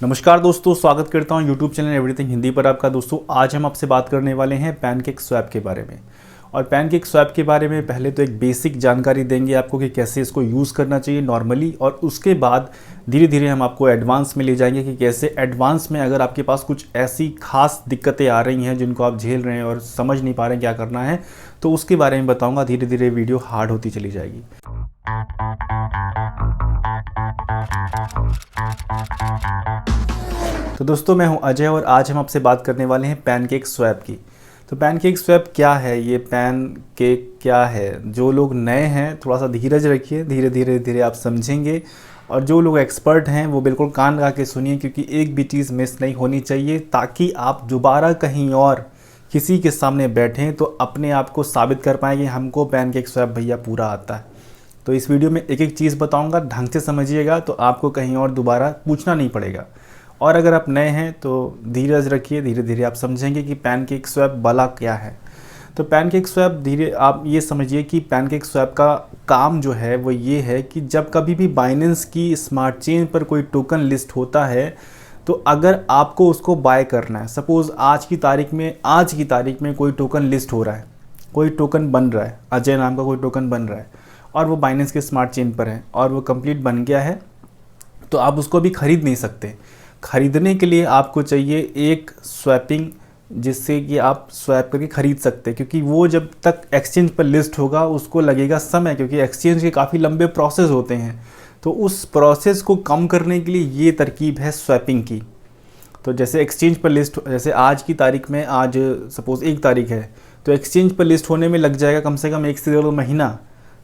नमस्कार दोस्तों, स्वागत करता हूं यूट्यूब चैनल एवरीथिंग हिंदी पर आपका। दोस्तों आज हम आपसे बात करने वाले हैं पैनकेक स्वैप के बारे में। और पैनकेक स्वैप के बारे में पहले तो एक बेसिक जानकारी देंगे आपको कि कैसे इसको यूज़ करना चाहिए नॉर्मली, और उसके बाद धीरे धीरे हम आपको एडवांस में ले जाएंगे कि कैसे एडवांस में अगर आपके पास कुछ ऐसी खास दिक्कतें आ रही हैं जिनको आप झेल रहे हैं और समझ नहीं पा रहे हैं क्या करना है, तो उसके बारे में बताऊँगा। धीरे धीरे वीडियो हार्ड होती चली जाएगी। तो दोस्तों मैं हूं अजय और आज हम आपसे बात करने वाले हैं पैनकेक स्वैप की। तो पैनकेक स्वैप क्या है, ये पैनकेक क्या है? जो लोग नए हैं थोड़ा सा धीरज रखिए, धीरे धीरे आप समझेंगे। और जो लोग एक्सपर्ट हैं वो बिल्कुल कान लगा के सुनिए, क्योंकि एक भी चीज़ मिस नहीं होनी चाहिए, ताकि आप दोबारा कहीं और किसी के सामने बैठें तो अपने आप को साबित कर पाएँ कि हमको पैनकेक स्वैप भैया पूरा आता है। तो इस वीडियो में एक एक चीज़ बताऊँगा, ढंग से समझिएगा तो आपको कहीं और दोबारा पूछना नहीं पड़ेगा। और अगर आप नए हैं तो धीरज रखिए, धीरे धीरे आप समझेंगे कि पैनकेक स्वैप भला क्या है। तो पैनकेक स्वैप धीरे आप ये समझिए कि पैनकेक स्वैप का काम जो है वो ये है कि जब कभी भी बाइनेंस की स्मार्ट चेन पर कोई टोकन लिस्ट होता है, तो अगर आपको उसको बाय करना है, सपोज़ आज की तारीख में कोई टोकन लिस्ट हो रहा है, कोई टोकन बन रहा है, अजय नाम का कोई टोकन बन रहा है और वो बाइनेंस के स्मार्ट चेन पर है और वो कंप्लीट बन गया है, तो आप उसको भी ख़रीद नहीं सकते। ख़रीदने के लिए आपको चाहिए एक स्वैपिंग, जिससे कि आप स्वैप करके ख़रीद सकते हैं, क्योंकि वो जब तक एक्सचेंज पर लिस्ट होगा उसको लगेगा समय, क्योंकि एक्सचेंज के काफ़ी लंबे प्रोसेस होते हैं। तो उस प्रोसेस को कम करने के लिए ये तरकीब है स्वैपिंग की। तो जैसे एक्सचेंज पर लिस्ट, जैसे आज की तारीख में, आज सपोज़ 1 तारीख है, तो एक्सचेंज पर लिस्ट होने में लग जाएगा कम से कम 1 से 2 महीना।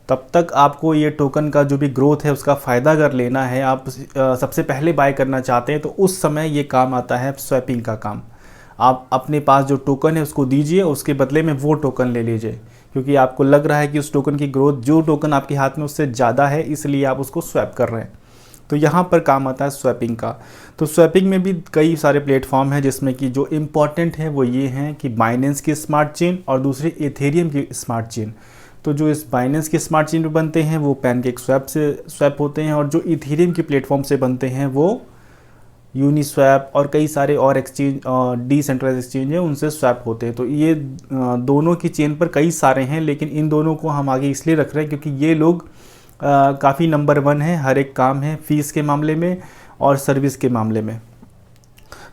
तब तक आपको ये टोकन का जो भी ग्रोथ है उसका फ़ायदा अगर लेना है, आप सबसे पहले बाय करना चाहते हैं, तो उस समय ये काम आता है स्वैपिंग का काम। आप अपने पास जो टोकन है उसको दीजिए, उसके बदले में वो टोकन ले लीजिए, क्योंकि आपको लग रहा है कि उस टोकन की ग्रोथ, जो टोकन आपके हाथ में उससे ज़्यादा है, इसलिए आप उसको स्वैप कर रहे हैं। तो यहाँ पर काम आता है स्वैपिंग का। तो स्वैपिंग में भी कई सारे प्लेटफॉर्म हैं, जिसमें कि जो इम्पॉर्टेंट है वो ये हैं कि बाइनेंस की स्मार्ट चेन और दूसरी इथेरियम की स्मार्ट चेन। तो जो इस बाइनेंस के स्मार्ट चेन पे बनते हैं वो पैनकेक स्वैप से स्वैप होते हैं, और जो इथेरियम के प्लेटफॉर्म से बनते हैं वो यूनिस्वैप और कई सारे और एक्सचेंज, डिसेंट्रलाइज एक्सचेंज है, उनसे स्वैप होते हैं। तो ये दोनों की चेन पर कई सारे हैं, लेकिन इन दोनों को हम आगे इसलिए रख रहे हैं क्योंकि ये लोग काफ़ी नंबर 1 है हर एक काम है, फ़ीस के मामले में और सर्विस के मामले में।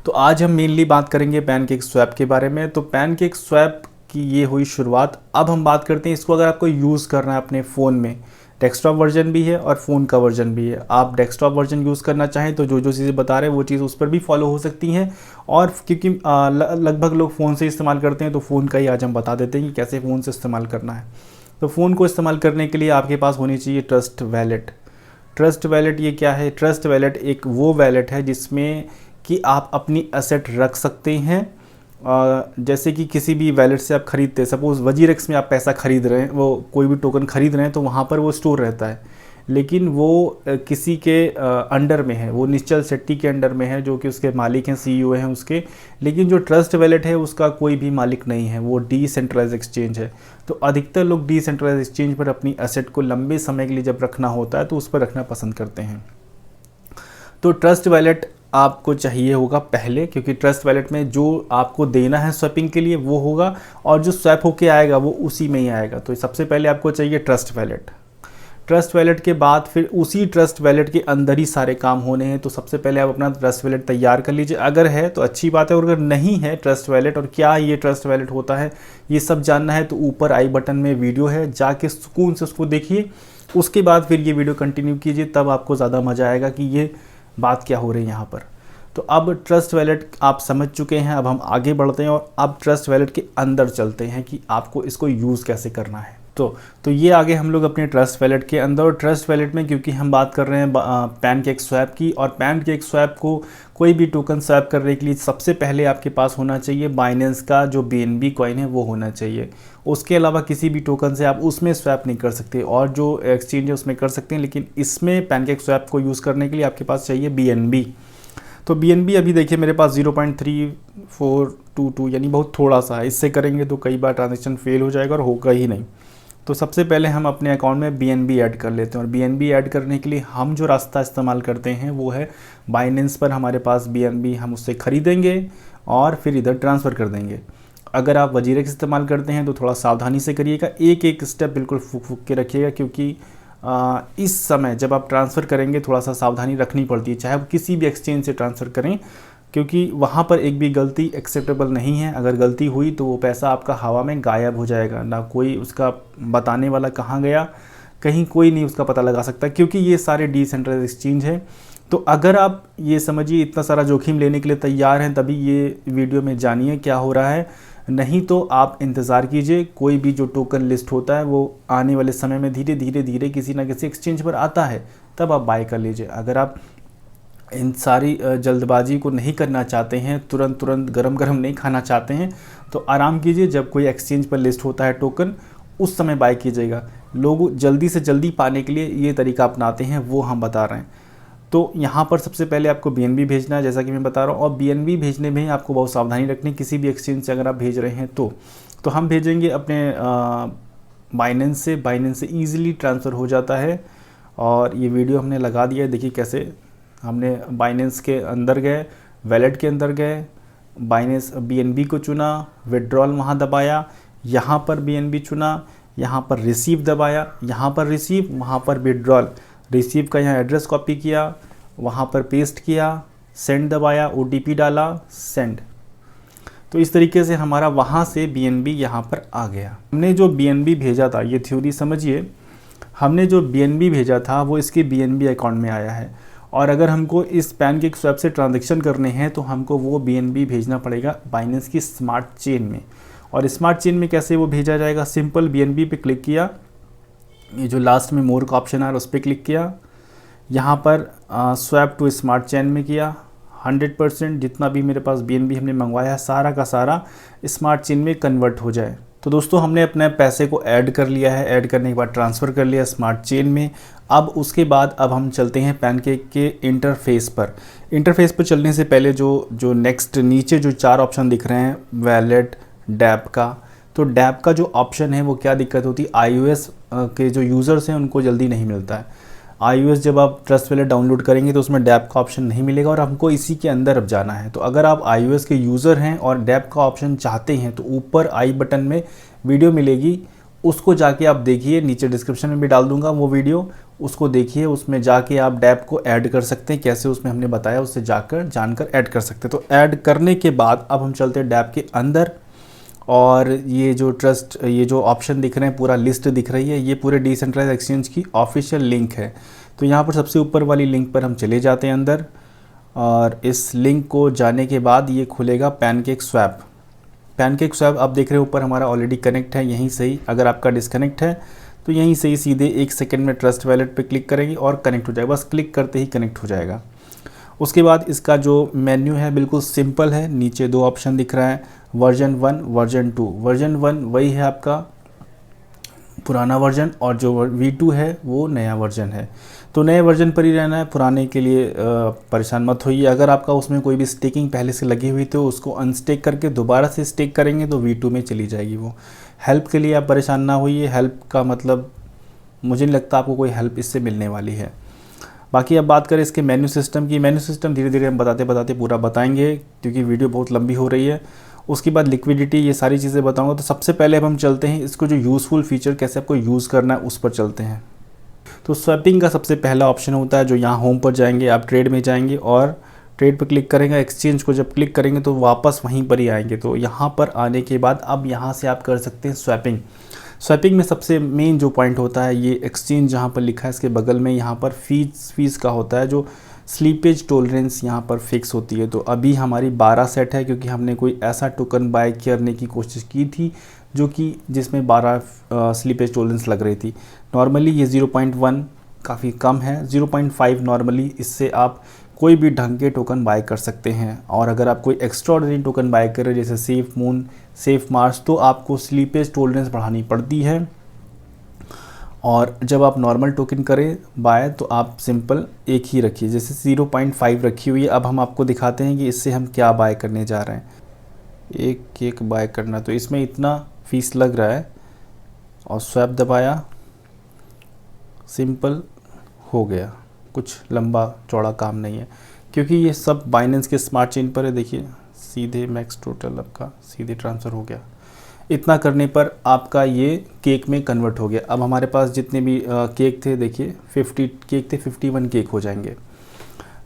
तो आज हम मेनली बात करेंगे पैनकेक स्वैप के बारे में। तो पैनकेक स्वैप कि ये हुई शुरुआत। अब हम बात करते हैं इसको अगर आपको यूज़ करना है अपने फ़ोन में। डेस्कटॉप वर्जन भी है और फ़ोन का वर्जन भी है। आप डेस्कटॉप वर्जन यूज़ करना चाहें तो जो जो चीज़ें बता रहे हैं वो चीज़ उस पर भी फॉलो हो सकती हैं, और क्योंकि लगभग लोग फ़ोन से इस्तेमाल करते हैं, तो फ़ोन का ही आज हम बता देते हैं कि कैसे फ़ोन से इस्तेमाल करना है। तो फ़ोन को इस्तेमाल करने के लिए आपके पास होनी चाहिए ट्रस्ट वैलेट। ट्रस्ट वैलेट ये क्या है? ट्रस्ट वैलेट एक वो वैलेट है जिसमें कि आप अपनी एसेट रख सकते हैं। जैसे कि किसी भी वैलेट से आप ख़रीदते हैं, सपोज़ वजीरेक्स में आप पैसा ख़रीद रहे हैं, वो कोई भी टोकन ख़रीद रहे हैं, तो वहाँ पर वो स्टोर रहता है, लेकिन वो किसी के अंडर में है, वो निश्चल शेट्टी के अंडर में है, जो कि उसके मालिक हैं, सीईओ हैं उसके। लेकिन जो ट्रस्ट वैलेट है उसका कोई भी मालिक नहीं है, वो डिसेंट्रलाइज एक्सचेंज है। तो अधिकतर लोग डिसेंट्रलाइज एक्सचेंज पर अपनी एसेट को लंबे समय के लिए जब रखना होता है तो उस पर रखना पसंद करते हैं। तो ट्रस्ट वैलेट आपको चाहिए होगा पहले, क्योंकि ट्रस्ट वैलेट में जो आपको देना है स्वैपिंग के लिए वो होगा, और जो स्वैप होके आएगा वो उसी में ही आएगा। तो सबसे पहले आपको चाहिए ट्रस्ट वैलेट। ट्रस्ट वैलेट के बाद फिर उसी ट्रस्ट वैलेट के अंदर ही सारे काम होने हैं। तो सबसे पहले आप अपना ट्रस्ट वैलेट तैयार कर लीजिए, अगर है तो अच्छी बात है, और अगर नहीं है ट्रस्ट वैलेट और क्या ये ट्रस्ट वैलेट होता है ये सब जानना है, तो ऊपर आई बटन में वीडियो है, जाके सुकून से उसको देखिए। उसके बाद फिर ये वीडियो कंटिन्यू कीजिए, तब आपको ज़्यादा मज़ा आएगा कि ये बात क्या हो रही है यहाँ पर। तो अब ट्रस्ट वैलेट आप समझ चुके हैं, अब हम आगे बढ़ते हैं और अब ट्रस्ट वैलेट के अंदर चलते हैं कि आपको इसको यूज़ कैसे करना है। तो ये आगे हम लोग अपने ट्रस्ट वैलेट के अंदर, और ट्रस्ट वैलेट में क्योंकि हम बात कर रहे हैं पैनकेक स्वैप की, और पैनकेक स्वैप को कोई भी टोकन स्वैप करने के लिए सबसे पहले आपके पास होना चाहिए बाइनेंस का जो BNB कॉइन है वो होना चाहिए। उसके अलावा किसी भी टोकन से आप उसमें स्वैप नहीं कर सकते, और जो एक्सचेंज है उसमें कर सकते हैं, लेकिन इसमें पैनकेक स्वैप को यूज़ करने के लिए आपके पास चाहिए BNB। तो BNB अभी देखिए मेरे पास 0.3422 यानी बहुत थोड़ा सा है, इससे करेंगे तो कई बार ट्रांजेक्शन फेल हो जाएगा और होगा ही नहीं। तो सबसे पहले हम अपने अकाउंट में BNB ऐड कर लेते हैं, और BNB ऐड करने के लिए हम जो रास्ता इस्तेमाल करते हैं वो है बाइनेंस पर हमारे पास BNB हम उससे ख़रीदेंगे और फिर इधर ट्रांसफ़र कर देंगे। अगर आप वजीरेक्स इस्तेमाल करते हैं तो थोड़ा सावधानी से करिएगा, एक एक स्टेप बिल्कुल फूक फूक के रखिएगा, क्योंकि इस समय जब आप ट्रांसफ़र करेंगे थोड़ा सा सावधानी रखनी पड़ती है, चाहे आप किसी भी एक्सचेंज से ट्रांसफ़र करें, क्योंकि वहाँ पर एक भी गलती एक्सेप्टेबल नहीं है। अगर गलती हुई तो वो पैसा आपका हवा में गायब हो जाएगा, ना कोई उसका बताने वाला कहाँ गया, कहीं कोई नहीं उसका पता लगा सकता, क्योंकि ये सारे डिसेंट्रलाइज्ड एक्सचेंज है। तो अगर आप ये समझिए इतना सारा जोखिम लेने के लिए तैयार हैं तभी ये वीडियो में जानिए क्या हो रहा है, नहीं तो आप इंतज़ार कीजिए। कोई भी जो टोकन लिस्ट होता है वो आने वाले समय में धीरे धीरे धीरे किसी ना किसी एक्सचेंज पर आता है, तब आप बाय कर लीजिए। अगर आप इन सारी जल्दबाजी को नहीं करना चाहते हैं, तुरंत गरम गरम नहीं खाना चाहते हैं, तो आराम कीजिए। जब कोई एक्सचेंज पर लिस्ट होता है टोकन, उस समय बाय कीजिएगा। लोग जल्दी से जल्दी पाने के लिए ये तरीका अपनाते हैं, वो हम बता रहे हैं। तो यहाँ पर सबसे पहले आपको BNB भेजना है, जैसा कि मैं बता रहा हूँ, और BNB भेजने में आपको बहुत सावधानी रखनी, किसी भी एक्सचेंज से अगर आप भेज रहे हैं तो हम भेजेंगे अपने बाइनेंस से ईज़िली ट्रांसफ़र हो जाता है। और ये वीडियो हमने लगा दिया है, देखिए कैसे हमने बाइनेंस के अंदर गए, वैलेट के अंदर गए, बाइनेंस BNB को चुना, विड्रॉल वहाँ दबाया, यहाँ पर BNB चुना, यहाँ पर रिसीव दबाया, यहाँ पर रिसीव, वहाँ पर विड्रॉल, रिसीव का यहाँ एड्रेस कॉपी किया, वहाँ पर पेस्ट किया, सेंड दबाया, OTP डाला, सेंड। तो इस तरीके से हमारा वहाँ से BNB यहाँ पर आ गया। हमने जो BNB भेजा था, ये थ्योरी समझिए, हमने जो BNB भेजा था वो इसके BNB अकाउंट में आया है, और अगर हमको इस पैनकेक स्वैप से ट्रांजैक्शन करने हैं तो हमको वो BNB भेजना पड़ेगा बाइनेंस की स्मार्ट चेन में। और स्मार्ट चेन में कैसे वो भेजा जाएगा, सिंपल BNB पे क्लिक किया, ये जो लास्ट में मोर का ऑप्शन आ रहा है उस पर क्लिक किया, यहाँ पर स्वैप टू स्मार्ट चेन में किया, 100% जितना भी मेरे पास BNB हमने मंगवाया है सारा का सारा स्मार्ट चेन में कन्वर्ट हो जाए। तो दोस्तों हमने अपने पैसे को ऐड कर लिया है, ऐड करने के बाद ट्रांसफ़र कर लिया स्मार्ट चेन में। अब उसके बाद अब हम चलते हैं पैनकेक के इंटरफेस पर। इंटरफेस पर चलने से पहले जो नेक्स्ट नीचे जो 4 ऑप्शन दिख रहे हैं, वैलेट, डैप का, तो डैप का जो ऑप्शन है वो क्या दिक्कत होती है, iOS के जो यूज़र्स हैं उनको जल्दी नहीं मिलता है। iOS जब आप ट्रस्ट वैलेट डाउनलोड करेंगे तो उसमें डैप का ऑप्शन नहीं मिलेगा, और हमको इसी के अंदर अब जाना है। तो अगर आप iOS के यूज़र हैं और डैप का ऑप्शन चाहते हैं तो ऊपर आई बटन में वीडियो मिलेगी, उसको जाके आप देखिए, नीचे डिस्क्रिप्शन में भी डाल दूंगा वो वीडियो, उसको देखिए, उसमें जाके आप डैप को ऐड कर सकते हैं। कैसे उसमें हमने बताया, उससे जानकर ऐड कर सकते हैं। तो ऐड करने के बाद अब हम चलते हैं डैप के अंदर, और ये जो ऑप्शन दिख रहे हैं, पूरा लिस्ट दिख रही है, ये पूरे डिसेंट्रलाइज्ड एक्सचेंज की ऑफिशियल लिंक है। तो यहाँ पर सबसे ऊपर वाली लिंक पर हम चले जाते हैं अंदर, और इस लिंक को जाने के बाद ये खुलेगा पैनकेक स्वैप। पैनकेक स्वैप आप देख रहे हैं ऊपर हमारा ऑलरेडी कनेक्ट है, यहीं से ही। अगर आपका डिस्कनेक्ट है तो यहीं से ही सीधे 1 सेकंड में ट्रस्ट वैलेट पे क्लिक करेंगे और कनेक्ट हो जाएगा, बस क्लिक करते ही कनेक्ट हो जाएगा। उसके बाद इसका जो मेन्यू है बिल्कुल सिंपल है, नीचे 2 ऑप्शन दिख रहा है, वर्जन 1, वर्जन 2। वर्जन 1 वही है आपका पुराना वर्जन, और जो V2 है वो नया वर्जन है। तो नए वर्जन पर ही रहना है, पुराने के लिए परेशान मत होइए। अगर आपका उसमें कोई भी स्टेकिंग पहले से लगी हुई तो उसको अनस्टेक करके दोबारा से स्टेक करेंगे तो V2 में चली जाएगी वो। हेल्प के लिए आप परेशान ना होइए, हेल्प का मतलब मुझे नहीं लगता आपको कोई हेल्प इससे मिलने वाली है। बाकी अब बात करें इसके मेन्यू सिस्टम की। मेन्यू सिस्टम धीरे धीरे हम बताते पूरा बताएंगे, क्योंकि वीडियो बहुत लंबी हो रही है। उसके बाद लिक्विडिटी, ये सारी चीज़ें बताऊंगा। तो सबसे पहले अब हम चलते हैं इसको जो यूज़फुल फीचर कैसे आपको यूज़ करना है उस पर चलते हैं। तो स्वैपिंग का सबसे पहला ऑप्शन होता है, जो यहाँ होम पर जाएंगे, आप ट्रेड में जाएंगे और ट्रेड पर क्लिक करेंगे। एक्सचेंज को जब क्लिक करेंगे तो वापस वहीं पर ही आएंगे। तो यहाँ पर आने के बाद अब यहाँ से आप कर सकते हैं स्वैपिंग। स्वैपिंग में सबसे मेन जो पॉइंट होता है, ये एक्सचेंज जहाँ पर लिखा है इसके बगल में यहाँ पर फीस का होता है, जो स्लीपेज टॉलरेंस यहाँ पर फिक्स होती है। तो अभी हमारी 12 सेट है, क्योंकि हमने कोई ऐसा टोकन बाय करने की कोशिश की थी जो कि जिसमें 12 स्लीपेज टॉलरेंस लग रही थी। नॉर्मली ये 0.1 काफ़ी कम है, 0.5 नॉर्मली, इससे आप कोई भी ढंग के टोकन बाय कर सकते हैं। और अगर आप कोई एक्स्ट्राऑर्डिनरी टोकन बाय करें जैसे सेफ मून, सेफ मार्स, तो आपको स्लीपेज टॉलरेंस बढ़ानी पड़ती है। और जब आप नॉर्मल टोकन करें बाय तो आप सिंपल एक ही रखिए, जैसे 0.5 रखी हुई है। अब हम आपको दिखाते हैं कि इससे हम क्या बाय करने जा रहे हैं। एक बाय करना, तो इसमें इतना फीस लग रहा है, और स्वैप दबाया, सिंपल हो गया। कुछ लंबा चौड़ा काम नहीं है, क्योंकि ये सब बाइनेंस के स्मार्ट चेन पर है। देखिए सीधे मैक्स टोटल आपका सीधे ट्रांसफ़र हो गया। इतना करने पर आपका ये केक में कन्वर्ट हो गया। अब हमारे पास जितने भी केक थे, देखिए 50 केक थे, 51 केक हो जाएंगे।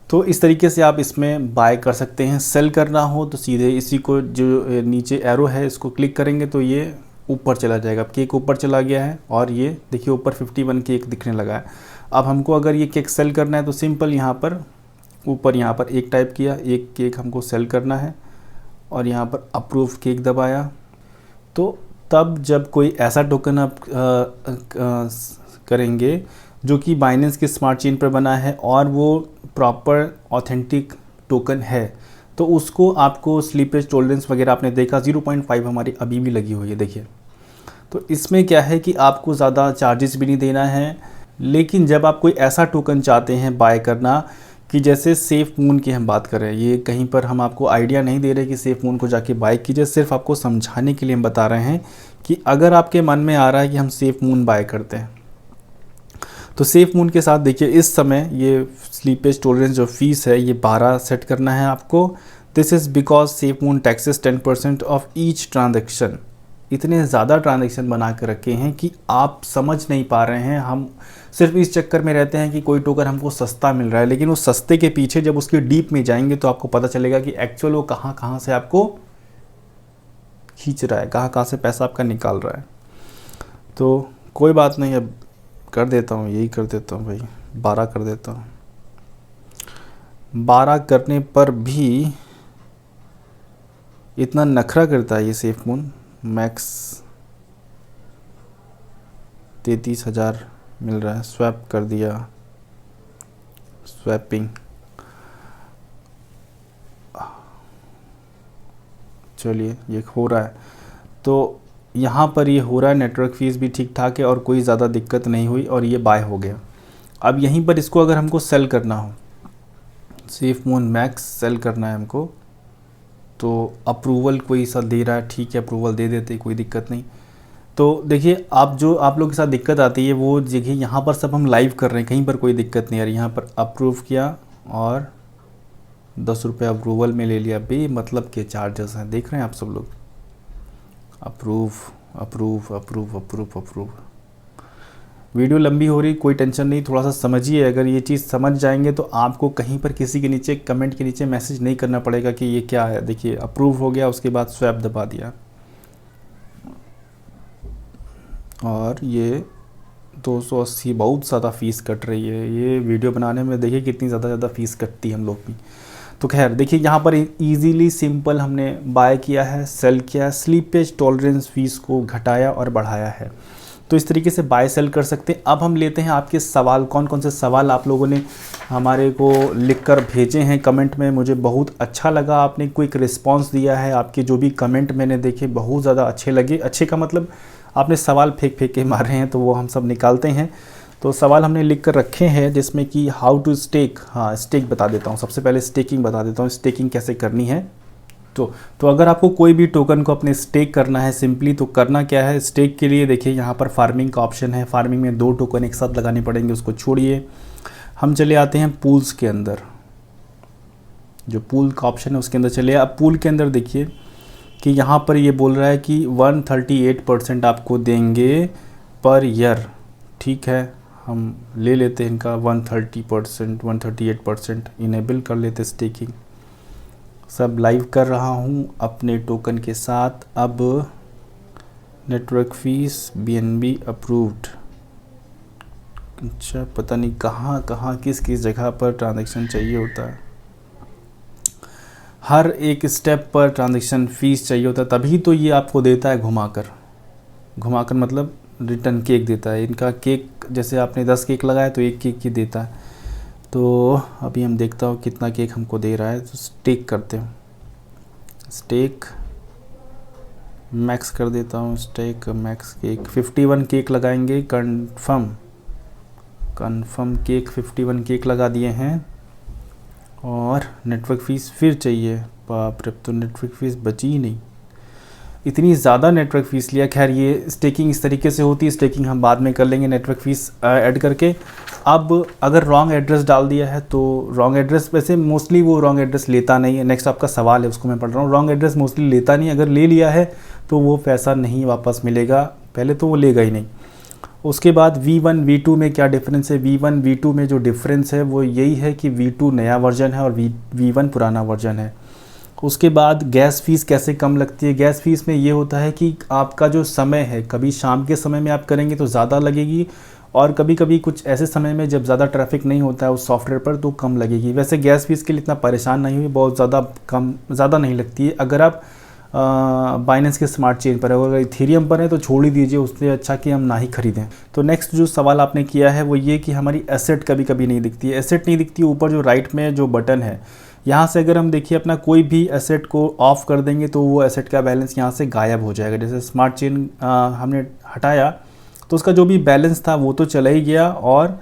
तो इस तरीके से आप इसमें बाय कर सकते हैं। सेल करना हो तो सीधे इसी को, जो नीचे एरो है इसको क्लिक करेंगे तो ये ऊपर चला जाएगा। केक ऊपर चला गया है और ये देखिए ऊपर 51 केक दिखने लगा है। अब हमको अगर ये केक सेल करना है तो सिंपल यहाँ पर ऊपर यहाँ पर एक टाइप किया, एक केक हमको सेल करना है और यहाँ पर अप्रूव केक दबाया। तो तब जब कोई ऐसा टोकन आप करेंगे जो कि बाइनेंस के स्मार्ट चेन पर बना है और वो प्रॉपर ऑथेंटिक टोकन है, तो उसको आपको स्लीपेज टॉलरेंस वगैरह आपने देखा 0.5 हमारी अभी भी लगी हुई है। देखिए तो इसमें क्या है कि आपको ज़्यादा चार्जेस भी नहीं देना है। लेकिन जब आप कोई ऐसा टोकन चाहते हैं बाय करना कि जैसे सेफ मून की हम बात करें, ये कहीं पर हम आपको आइडिया नहीं दे रहे कि सेफ मून को जाके बाय कीजिए, सिर्फ आपको समझाने के लिए हम बता रहे हैं कि अगर आपके मन में आ रहा है कि हम सेफ मून बाय करते हैं तो सेफ मून के साथ देखिए इस समय ये स्लीपेज टॉलरेंस जो फीस है ये 12 सेट करना है आपको। This is because safe moon taxes 10% of each transaction. इतने ज़्यादा ट्रांजेक्शन बना कर रखे हैं कि आप समझ नहीं पा रहे हैं। हम सिर्फ इस चक्कर में रहते हैं कि कोई टोकन हमको सस्ता मिल रहा है, लेकिन उस सस्ते के पीछे जब उसके डीप में जाएंगे तो आपको पता चलेगा कि एक्चुअल वो कहाँ कहाँ से आपको खींच रहा है, कहाँ कहाँ से पैसा आपका निकाल रहा है। तो कोई बात नहीं, अब कर देता हूँ, यही कर देता हूँ भाई, 12 कर देता हूँ। 12 करने पर भी इतना नखरा करता है ये सेफ मून। मैक्स 33,000 मिल रहा है। स्वैप कर दिया, स्वैपिंग, चलिए ये हो रहा है। तो यहाँ पर ये हो रहा है, नेटवर्क फीस भी ठीक ठाक है और कोई ज़्यादा दिक्कत नहीं हुई और ये बाय हो गया। अब यहीं पर इसको अगर हमको सेल करना हो, सेफ मून मैक्स सेल करना है हमको, तो अप्रूवल कोई सा दे रहा है, ठीक है अप्रूवल दे देते, कोई दिक्कत नहीं। तो देखिए आप लोग के साथ दिक्कत आती है वो जगह, यहाँ पर सब हम लाइव कर रहे हैं, कहीं पर कोई दिक्कत नहीं आ रही। यहाँ पर अप्रूव किया और 10 रुपये अप्रूवल में ले लिया। मतलब के चार्जेस हैं, देख रहे हैं आप सब लोग। Approve approve approve approve approve. Video लंबी हो रही, कोई टेंशन नहीं, थोड़ा सा समझिए। अगर ये चीज़ समझ जाएंगे तो आपको कहीं पर किसी के नीचे कमेंट के नीचे मैसेज नहीं करना पड़ेगा कि ये क्या है। देखिए अप्रूव हो गया, उसके बाद स्वैप दबा दिया और ये 280 बहुत ज़्यादा फ़ीस कट रही है। ये वीडियो बनाने में देखिए कितनी ज़्यादा फ़ीस कटती है हम लोग की। तो खैर देखिए यहाँ पर इजीली सिंपल हमने बाय किया है, सेल किया है, स्लीपेज टॉलरेंस फीस को घटाया और बढ़ाया है। तो इस तरीके से बाय सेल कर सकते हैं। अब हम लेते हैं आपके सवाल। कौन कौन से सवाल आप लोगों ने हमारे को लिखकर भेजे हैं कमेंट में, मुझे बहुत अच्छा लगा। आपने क्विक रिस्पांस दिया है, आपके जो भी कमेंट मैंने देखे बहुत ज़्यादा अच्छे लगे। अच्छे का मतलब आपने सवाल फेंक के मारे हैं, तो वो हम सब निकालते हैं। तो सवाल हमने लिख कर रखे हैं जिसमें कि हाउ टू स्टेक, हाँ स्टेक बता देता हूँ, सबसे पहले स्टेकिंग बता देता हूँ, स्टेकिंग कैसे करनी है। तो अगर आपको कोई भी टोकन को अपने स्टेक करना है सिंपली, तो करना क्या है स्टेक के लिए, देखिए यहाँ पर फार्मिंग का ऑप्शन है। फार्मिंग में 2 टोकन एक साथ लगाने पड़ेंगे, उसको छोड़िए। हम चले आते हैं पूल्स के अंदर, जो पूल का ऑप्शन है उसके अंदर चले। अब पूल के अंदर देखिए कि यहाँ पर ये बोल रहा है कि 138% आपको देंगे पर ईयर। ठीक है, हम ले लेते हैं इनका 130%, 138% इनेबल कर लेते स्टेकिंग। सब लाइव कर रहा हूँ अपने टोकन के साथ। अब नेटवर्क फीस BNB अप्रूव्ड। अच्छा पता नहीं कहाँ कहाँ किस किस जगह पर ट्रांजैक्शन चाहिए होता है, हर एक स्टेप पर ट्रांजैक्शन फ़ीस चाहिए होता है, तभी तो ये आपको देता है घुमाकर मतलब रिटर्न केक देता है। इनका केक जैसे आपने 10 केक लगाया तो 1 केक ही देता है। तो अभी हम देखता हूँ कितना केक हमको दे रहा है। तो स्टेक करते हैं, स्टेक मैक्स कर देता हूँ, स्टेक मैक्स केक 51 केक लगाएंगे। कन्फर्म केक 51 केक लगा दिए हैं। और नेटवर्क फ़ीस फिर चाहिए, बाप रे, तो नेटवर्क फ़ीस बची ही नहीं। इतनी ज़्यादा नेटवर्क फ़ीस लिया। खैर ये स्टेकिंग इस तरीके से होती है, स्टेकिंग हम बाद में कर लेंगे नेटवर्क फ़ीस ऐड करके। अब अगर रॉन्ग एड्रेस डाल दिया है तो रॉन्ग एड्रेस, वैसे मोस्टली वो रॉन्ग एड्रेस लेता नहीं है। नेक्स्ट आपका सवाल है उसको मैं पढ़ रहा हूँ। रॉन्ग एड्रेस मोस्टली लेता नहीं, अगर ले लिया है तो वो पैसा नहीं वापस मिलेगा, पहले तो वो लेगा ही नहीं। उसके बाद V1 V2 में क्या डिफरेंस है? V1 V2 में जो डिफरेंस है वो यही है कि V2 नया वर्जन है और V1 पुराना वर्जन है। उसके बाद गैस फ़ीस कैसे कम लगती है? गैस फ़ीस में ये होता है कि आपका जो समय है, कभी शाम के समय में आप करेंगे तो ज़्यादा लगेगी, और कभी कभी कुछ ऐसे समय में जब ज़्यादा ट्रैफिक नहीं होता है उस सॉफ्टवेयर पर तो कम लगेगी। वैसे गैस फ़ीस के लिए इतना परेशान नहीं हुई, बहुत ज़्यादा नहीं लगती है अगर आप बाइनेंस के स्मार्ट चेन पर है। अगर इथेरियम पर है तो छोड़ ही दीजिए, उससे अच्छा कि हम ना ही खरीदें। तो नेक्स्ट जो सवाल आपने किया है वो ये कि हमारी एसेट कभी कभी नहीं दिखती है। एसेट नहीं दिखती, ऊपर जो राइट में जो बटन है यहाँ से अगर हम देखिए अपना कोई भी एसेट को ऑफ़ कर देंगे तो वो एसेट का बैलेंस यहाँ से गायब हो जाएगा। जैसे स्मार्ट चेन हमने हटाया तो उसका जो भी बैलेंस था वो तो चला ही गया, और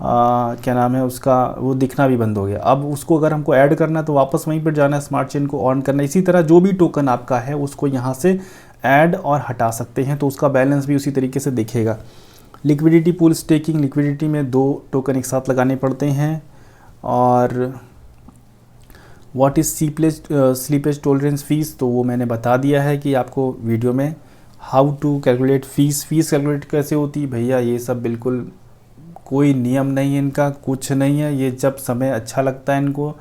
क्या नाम है उसका, वो दिखना भी बंद हो गया। अब उसको अगर हमको ऐड करना है तो वापस वहीं पर जाना है, स्मार्ट चेन को ऑन करना है। इसी तरह जो भी टोकन आपका है उसको यहाँ से ऐड और हटा सकते हैं, तो उसका बैलेंस भी उसी तरीके से दिखेगा। लिक्विडिटी पूल स्टेकिंग, लिक्विडिटी में 2 टोकन एक साथ लगाने पड़ते हैं। और what is slippage tolerance fees, तो वो मैंने बता दिया है कि आपको वीडियो में। How to calculate fees calculate कैसे होती है भैया, ये सब बिल्कुल कोई नियम नहीं है इनका, कुछ नहीं है। ये जब समय अच्छा लगता है, इनको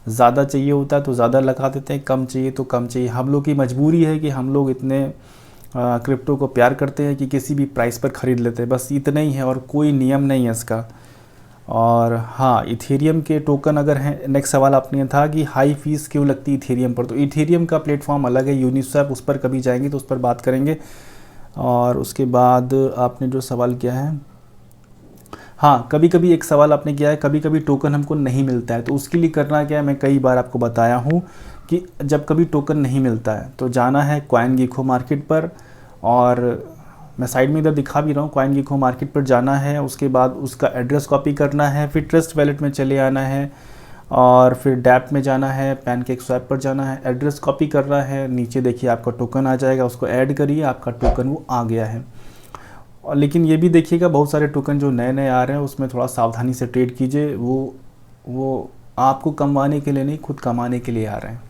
ज़्यादा चाहिए होता है तो ज़्यादा लगा देते हैं, कम चाहिए तो कम चाहिए। हम लोग की मजबूरी है कि हम लोग इतने क्रिप्टो को प्यार करते हैं कि किसी भी प्राइस पर ख़रीद लेते हैं, बस इतना ही है और कोई नियम नहीं है इसका। और हाँ, इथेरियम के टोकन अगर हैं, नेक्स्ट सवाल आपने था कि हाई फीस क्यों लगती है इथेरियम पर, तो इथेरियम का प्लेटफॉर्म अलग है, यूनिस्वैप, उस पर कभी जाएंगे तो उस पर बात करेंगे। और उसके बाद आपने जो सवाल किया है, हाँ कभी कभी एक सवाल आपने किया है, कभी कभी टोकन हमको नहीं मिलता है तो उसके लिए करना क्या है, मैं कई बार आपको बताया हूँ कि जब कभी टोकन नहीं मिलता है तो जाना है CoinGecko मार्केट पर, और मैं साइड में इधर दिखा भी रहा हूँ, CoinGecko मार्केट पर जाना है। उसके बाद उसका एड्रेस कॉपी करना है, फिर ट्रस्ट वैलेट में चले आना है, और फिर डैप में जाना है, PancakeSwap पर जाना है, एड्रेस कॉपी करना है, नीचे देखिए आपका टोकन आ जाएगा, उसको ऐड करिए, आपका टोकन वो आ गया है। और लेकिन ये भी देखिएगा बहुत सारे टोकन जो नए नए आ रहे हैं उसमें थोड़ा सावधानी से ट्रेड कीजिए, वो आपको कमाने के लिए नहीं, खुद कमाने के लिए आ रहे हैं।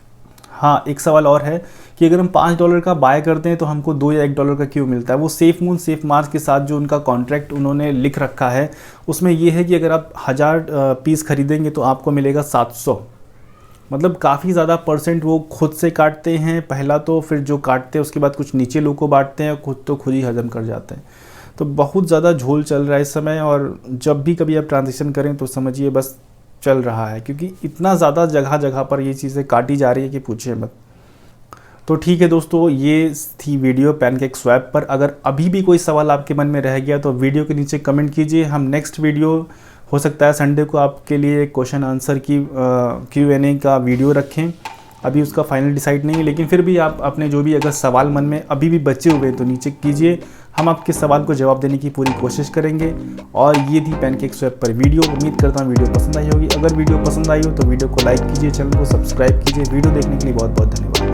हाँ, एक सवाल और है कि अगर हम $5 का बाय करते हैं तो हमको $2 या $1 का क्यों मिलता है? वो सेफ मून सेफ मार्स के साथ जो उनका कॉन्ट्रैक्ट उन्होंने लिख रखा है उसमें ये है कि अगर आप 1000 पीस खरीदेंगे तो आपको मिलेगा 700। मतलब काफ़ी ज़्यादा परसेंट वो खुद से काटते हैं पहला, तो फिर जो काटते हैं उसके बाद कुछ नीचे लोग को बांटते हैं, खुद ही हजम कर जाते हैं। तो बहुत ज़्यादा झोल चल रहा है इस समय, और जब भी कभी आप ट्रांजेक्शन करें तो समझिए बस चल रहा है, क्योंकि इतना ज़्यादा जगह जगह पर ये चीज़ें काटी जा रही है कि पूछिए मत। तो ठीक है दोस्तों, ये थी वीडियो PancakeSwap पर। अगर अभी भी कोई सवाल आपके मन में रह गया तो वीडियो के नीचे कमेंट कीजिए। हम नेक्स्ट वीडियो हो सकता है संडे को आपके लिए क्वेश्चन आंसर की Q&A का वीडियो रखें। अभी उसका फाइनल डिसाइड नहीं है, लेकिन फिर भी आप अपने जो भी अगर सवाल मन में अभी भी बचे हुए हैं तो नीचे कीजिए, हम आपके सवाल को जवाब देने की पूरी कोशिश करेंगे। और ये थी PancakeSwap पर वीडियो। उम्मीद करता हूँ वीडियो पसंद आई होगी। अगर वीडियो पसंद आई हो तो वीडियो को लाइक कीजिए, चैनल को सब्सक्राइब कीजिए। वीडियो देखने के लिए बहुत बहुत धन्यवाद।